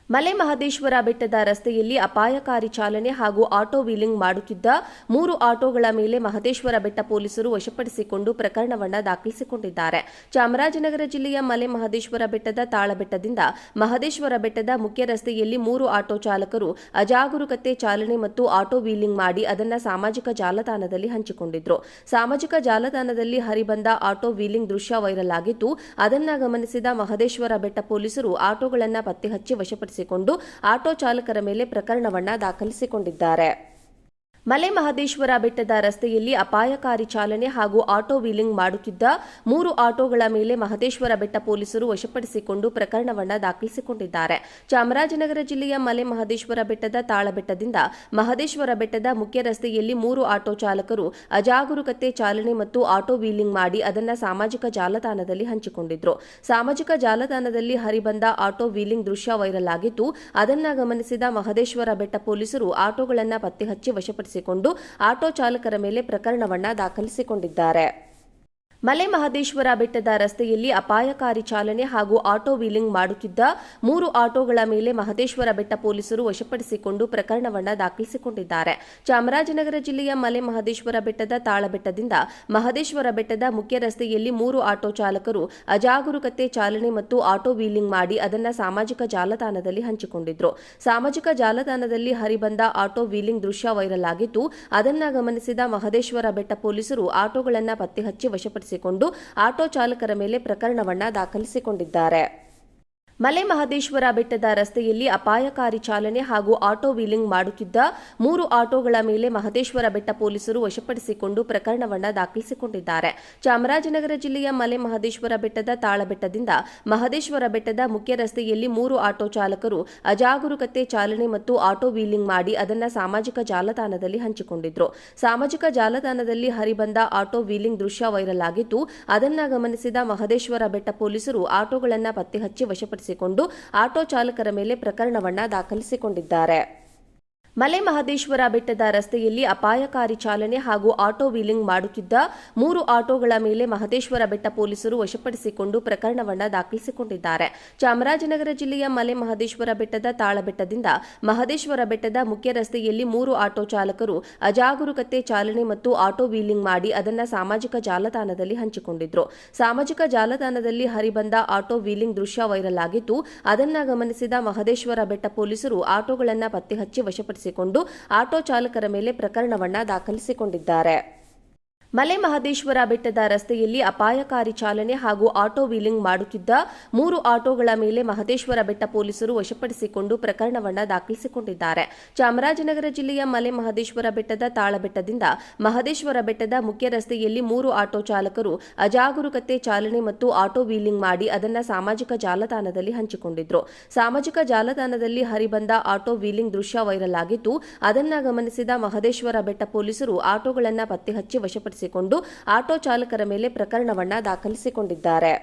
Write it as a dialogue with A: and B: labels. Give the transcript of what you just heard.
A: ಮಲೆ ಮಹದೇಶ್ವರ ಬೆಟ್ಟದ ರಸ್ತೆಯಲ್ಲಿ ಅಪಾಯಕಾರಿ ಚಾಲನೆ ಹಾಗೂ ಆಟೋ ವೀಲಿಂಗ್ ಮಾಡುತ್ತಿದ್ದ 3 ಆಟೋಗಳ ಮೇಲೆ ಮಹದೇಶ್ವರ ಬೆಟ್ಟ ಪೊಲೀಸರು ವಶಪಡಿಸಿಕೊಂಡು ಪ್ರಕರಣವನ್ನು ದಾಖಲಿಸಿಕೊಂಡಿದ್ದಾರೆ. ಚಾಮರಾಜನಗರ ಜಿಲ್ಲೆಯ ಮಲೆ ಮಹದೇಶ್ವರ ಬೆಟ್ಟದ ತಾಳಬೆಟ್ಟದಿಂದ ಮಹದೇಶ್ವರ ಬೆಟ್ಟದ ಮುಖ್ಯ ರಸ್ತೆಯಲ್ಲಿ 3 ಆಟೋ ಚಾಲಕರು ಅಜಾಗರೂಕತೆ ಚಾಲನೆ ಮತ್ತು ಆಟೋ ವೀಲಿಂಗ್ ಮಾಡಿ ಅದನ್ನು ಸಾಮಾಜಿಕ ಜಾಲತಾಣದಲ್ಲಿ ಹಂಚಿಕೊಂಡಿದ್ರು. ಸಾಮಾಜಿಕ ಜಾಲತಾಣದಲ್ಲಿ ಹರಿಬಂದ ಆಟೋ ವೀಲಿಂಗ್ ದೃಶ್ಯ ವೈರಲ್ ಆಗಿದ್ದು, ಅದನ್ನು ಗಮನಿಸಿದ ಮಹದೇಶ್ವರ ಬೆಟ್ಟ ಪೊಲೀಸರು ಆಟೋಗಳನ್ನು ಪತ್ತೆ ಹಚ್ಚಿ ವಶಪಡಿಸಿಕೊಂಡು ಆಟೋ ಚಾಲಕರ ಮೇಲೆ ಪ್ರಕರಣವನ್ನು ದಾಖಲಿಸಿಕೊಂಡಿದ್ದಾರೆ. ಮಲೆ ಮಹದೇಶ್ವರ ಬೆಟ್ಟದ ರಸ್ತೆಯಲ್ಲಿ ಅಪಾಯಕಾರಿ ಚಾಲನೆ ಹಾಗೂ ಆಟೋ ವೀಲಿಂಗ್ ಮಾಡುತ್ತಿದ್ದ 3 ಆಟೋಗಳ ಮೇಲೆ ಮಹದೇಶ್ವರ ಬೆಟ್ಟ ಪೊಲೀಸರು ವಶಪಡಿಸಿಕೊಂಡು ಪ್ರಕರಣವನ್ನು ದಾಖಲಿಸಿಕೊಂಡಿದ್ದಾರೆ. ಚಾಮರಾಜನಗರ ಜಿಲ್ಲೆಯ ಮಲೆ ಮಹದೇಶ್ವರ ಬೆಟ್ಟದ ತಾಳಬೆಟ್ಟದಿಂದ ಮಹದೇಶ್ವರ ಬೆಟ್ಟದ ಮುಖ್ಯ ರಸ್ತೆಯಲ್ಲಿ 3 ಆಟೋ ಚಾಲಕರು ಅಜಾಗರೂಕತೆ ಚಾಲನೆ ಮತ್ತು ಆಟೋ ವೀಲಿಂಗ್ ಮಾಡಿ ಅದನ್ನು ಸಾಮಾಜಿಕ ಜಾಲತಾಣದಲ್ಲಿ ಹಂಚಿಕೊಂಡಿದ್ರು. ಸಾಮಾಜಿಕ ಜಾಲತಾಣದಲ್ಲಿ ಹರಿಬಂದ ಆಟೋ ವೀಲಿಂಗ್ ದೃಶ್ಯ ವೈರಲ್ ಆಗಿದ್ದು, ಅದನ್ನು ಗಮನಿಸಿದ ಮಹದೇಶ್ವರ ಬೆಟ್ಟ ಪೊಲೀಸರು ಆಟೋಗಳನ್ನು ಪತ್ತೆ ಹಚ್ಚಿ ವಶಪಡಿಸಿಕೊಂಡು ಆಟೋ ಚಾಲಕರ ಮೇಲೆ ಪ್ರಕರಣವನ್ನು ದಾಖಲಿಸಿಕೊಂಡಿದ್ದಾರೆ. ಮಲೆ ಮಹದೇಶ್ವರ ಬೆಟ್ಟದ ರಸ್ತೆಯಲ್ಲಿ ಅಪಾಯಕಾರಿ ಚಾಲನೆ ಹಾಗೂ ಆಟೋ ವೀಲಿಂಗ್ ಮಾಡುತ್ತಿದ್ದ 3 ಆಟೋಗಳ ಮೇಲೆ ಮಹದೇಶ್ವರ ಬೆಟ್ಟ ಪೊಲೀಸರು ವಶಪಡಿಸಿಕೊಂಡು ಪ್ರಕರಣವನ್ನು ದಾಖಲಿಸಿಕೊಂಡಿದ್ದಾರೆ. ಚಾಮರಾಜನಗರ ಜಿಲ್ಲೆಯ ಮಲೆ ಮಹದೇಶ್ವರ ಬೆಟ್ಟದ ತಾಳಬೆಟ್ಟದಿಂದ ಮಹದೇಶ್ವರ ಬೆಟ್ಟದ ಮುಖ್ಯ ರಸ್ತೆಯಲ್ಲಿ 3 ಆಟೋ ಚಾಲಕರು ಅಜಾಗರೂಕತೆ ಚಾಲನೆ ಮತ್ತು ಆಟೋ ವೀಲಿಂಗ್ ಮಾಡಿ ಅದನ್ನು ಸಾಮಾಜಿಕ ಜಾಲತಾಣದಲ್ಲಿ ಹಂಚಿಕೊಂಡಿದ್ರು. ಸಾಮಾಜಿಕ ಜಾಲತಾಣದಲ್ಲಿ ಹರಿಬಂದ ಆಟೋ ವೀಲಿಂಗ್ ದೃಶ್ಯ ವೈರಲ್ ಆಗಿದ್ದು, ಅದನ್ನು ಗಮನಿಸಿದ ಮಹದೇಶ್ವರ ಬೆಟ್ಟ ಪೊಲೀಸರು ಆಟೋಗಳನ್ನು ಪತ್ತೆ ಹಚ್ಚಿ ವಶಪಡಿಸಿಕೊಂಡು ಆಟೋ ಚಾಲಕರ ಮೇಲೆ ಪ್ರಕರಣವನ್ನು ದಾಖಲಿಸಿಕೊಂಡಿದ್ದಾರೆ. ಮಲೆ ಮಹದೇಶ್ವರ ಬೆಟ್ಟದ ರಸ್ತೆಯಲ್ಲಿ ಅಪಾಯಕಾರಿ ಚಾಲನೆ ಹಾಗೂ ಆಟೋ ವೀಲಿಂಗ್ ಮಾಡುತ್ತಿದ್ದ 3 ಆಟೋಗಳ ಮೇಲೆ ಮಹದೇಶ್ವರ ಬೆಟ್ಟ ಪೊಲೀಸರು ವಶಪಡಿಸಿಕೊಂಡು ಪ್ರಕರಣವನ್ನು ದಾಖಲಿಸಿಕೊಂಡಿದ್ದಾರೆ. ಚಾಮರಾಜನಗರ ಜಿಲ್ಲೆಯ ಮಲೆ ಮಹದೇಶ್ವರ ಬೆಟ್ಟದ ತಾಳಬೆಟ್ಟದಿಂದ ಮಹದೇಶ್ವರ ಬೆಟ್ಟದ ಮುಖ್ಯ ರಸ್ತೆಯಲ್ಲಿ 3 ಆಟೋ ಚಾಲಕರು ಅಜಾಗರೂಕತೆ ಚಾಲನೆ ಮತ್ತು ಆಟೋ ವೀಲಿಂಗ್ ಮಾಡಿ ಅದನ್ನು ಸಾಮಾಜಿಕ ಜಾಲತಾಣದಲ್ಲಿ ಹಂಚಿಕೊಂಡಿದ್ರು. ಸಾಮಾಜಿಕ ಜಾಲತಾಣದಲ್ಲಿ ಹರಿಬಂದ ಆಟೋ ವೀಲಿಂಗ್ ದೃಶ್ಯ ವೈರಲ್ ಆಗಿದ್ದು, ಅದನ್ನು ಗಮನಿಸಿದ ಮಹದೇಶ್ವರ ಬೆಟ್ಟ ಪೊಲೀಸರು ಆಟೋಗಳನ್ನು ಪತ್ತೆ ಹಚ್ಚಿ ವಶಪಡಿಸಿಕೊಂಡು ಆಟೋ ಚಾಲಕರ ಮೇಲೆ ಪ್ರಕರಣವನ್ನು ದಾಖಲಿಸಿಕೊಂಡಿದ್ದಾರೆ. ಮಲೆ ಮಹದೇಶ್ವರ ಬೆಟ್ಟದ ರಸ್ತೆಯಲ್ಲಿ ಅಪಾಯಕಾರಿ ಚಾಲನೆ ಹಾಗೂ ಆಟೋ ವೀಲಿಂಗ್ ಮಾಡುತ್ತಿದ್ದ 3 ಆಟೋಗಳ ಮೇಲೆ ಮಹದೇಶ್ವರ ಬೆಟ್ಟ ಪೊಲೀಸರು ವಶಪಡಿಸಿಕೊಂಡು ಪ್ರಕರಣವನ್ನು ದಾಖಲಿಸಿಕೊಂಡಿದ್ದಾರೆ. ಚಾಮರಾಜನಗರ ಜಿಲ್ಲೆಯ ಮಲೆ ಮಹದೇಶ್ವರ ಬೆಟ್ಟದ ತಾಳಬೆಟ್ಟದಿಂದ ಮಹದೇಶ್ವರ ಬೆಟ್ಟದ ಮುಖ್ಯ ರಸ್ತೆಯಲ್ಲಿ 3 ಆಟೋ ಚಾಲಕರು ಅಜಾಗರೂಕತೆ ಚಾಲನೆ ಮತ್ತು ಆಟೋ ವೀಲಿಂಗ್ ಮಾಡಿ ಅದನ್ನು ಸಾಮಾಜಿಕ ಜಾಲತಾಣದಲ್ಲಿ ಹಂಚಿಕೊಂಡಿದ್ರು. ಸಾಮಾಜಿಕ ಜಾಲತಾಣದಲ್ಲಿ ಹರಿಬಂದ ಆಟೋ ವೀಲಿಂಗ್ ದೃಶ್ಯ ವೈರಲ್ ಆಗಿದ್ದು, ಅದನ್ನು ಗಮನಿಸಿದ ಮಹದೇಶ್ವರ ಬೆಟ್ಟ ಪೊಲೀಸರು ಆಟೋಗಳನ್ನು ಪತ್ತೆ ಹಚ್ಚಿ ವಶಪಡಿಸಿಕೊಂಡು ಆಟೋ ಚಾಲಕರ ಮೇಲೆ ಪ್ರಕರಣವನ್ನು ದಾಖಲಿಸಿಕೊಂಡಿದ್ದಾರೆ. ಮಲೆ ಮಹದೇಶ್ವರ ಬೆಟ್ಟದ ರಸ್ತೆಯಲ್ಲಿ ಅಪಾಯಕಾರಿ ಚಾಲನೆ ಹಾಗೂ ಆಟೋ ವೀಲಿಂಗ್ ಮಾಡುತ್ತಿದ್ದ 3 ಆಟೋಗಳ ಮೇಲೆ ಮಹದೇಶ್ವರ ಬೆಟ್ಟ ಪೊಲೀಸರು ವಶಪಡಿಸಿಕೊಂಡು ಪ್ರಕರಣವನ್ನು ದಾಖಲಿಸಿಕೊಂಡಿದ್ದಾರೆ.
B: 3 ಆಟೋಗಳ ಮೇಲೆ ಮಹದೇಶ್ವರ ಬೆಟ್ಟ ಪೊಲೀಸರು ಆಟೋಗಳನ್ನು ಪತ್ತೆ ಹಚ್ಚಿ ವಶಪಡಿಸಿಕೊಂಡಿದ್ದಾರೆ. ಮಲೆ ಮಹದೇಶ್ವರ ಬೆಟ್ಟದ ರಸ್ತೆಯಲ್ಲಿ ಅಪಾಯಕಾರಿ ಚಾಲನೆ ಹಾಗೂ ಆಟೋ ವೀಲಿಂಗ್ ಮಾಡುತ್ತಿದ್ದ 3 ಆಟೋಗಳ ಮೇಲೆ ಮಹದೇಶ್ವರ ಬೆಟ್ಟ ಪೊಲೀಸರು ವಶಪಡಿಸಿಕೊಂಡು ಪ್ರಕರಣವನ್ನು ದಾಖಲಿಸಿಕೊಂಡಿದ್ದಾರೆ. ಚಾಮರಾಜನಗರ ಜಿಲ್ಲೆಯ ಮಲೆ ಮಹದೇಶ್ವರ ಬೆಟ್ಟದ ತಾಳಬೆಟ್ಟದಿಂದ ಮಹದೇಶ್ವರ ಬೆಟ್ಟದ ಮುಖ್ಯ ರಸ್ತೆಯಲ್ಲಿ 3 ಆಟೋ ಚಾಲಕರು ಅಜಾಗರೂಕತೆ ಚಾಲನೆ ಮತ್ತು ಆಟೋ ವೀಲಿಂಗ್ ಮಾಡಿ ಅದನ್ನು ಸಾಮಾಜಿಕ ಜಾಲತಾಣದಲ್ಲಿ ಹಂಚಿಕೊಂಡಿದ್ರು. ಸಾಮಾಜಿಕ ಜಾಲತಾಣದಲ್ಲಿ ಹರಿಬಂದ ಆಟೋ ವೀಲಿಂಗ್ ದೃಶ್ಯ ವೈರಲ್ ಆಗಿದ್ದು, ಅದನ್ನು ಗಮನಿಸಿದ ಮಹದೇಶ್ವರ ಬೆಟ್ಟ ಪೊಲೀಸರು ಆಟೋಗಳನ್ನು ಪತ್ತೆ ಹಚ್ಚಿ ವಶಪಡಿಸಿಕೊಂಡು ಆಟೋ ಚಾಲಕರ ಮೇಲೆ ಪ್ರಕರಣವನ್ನು ದಾಖಲಿಸಿಕೊಂಡಿದ್ದಾರೆ.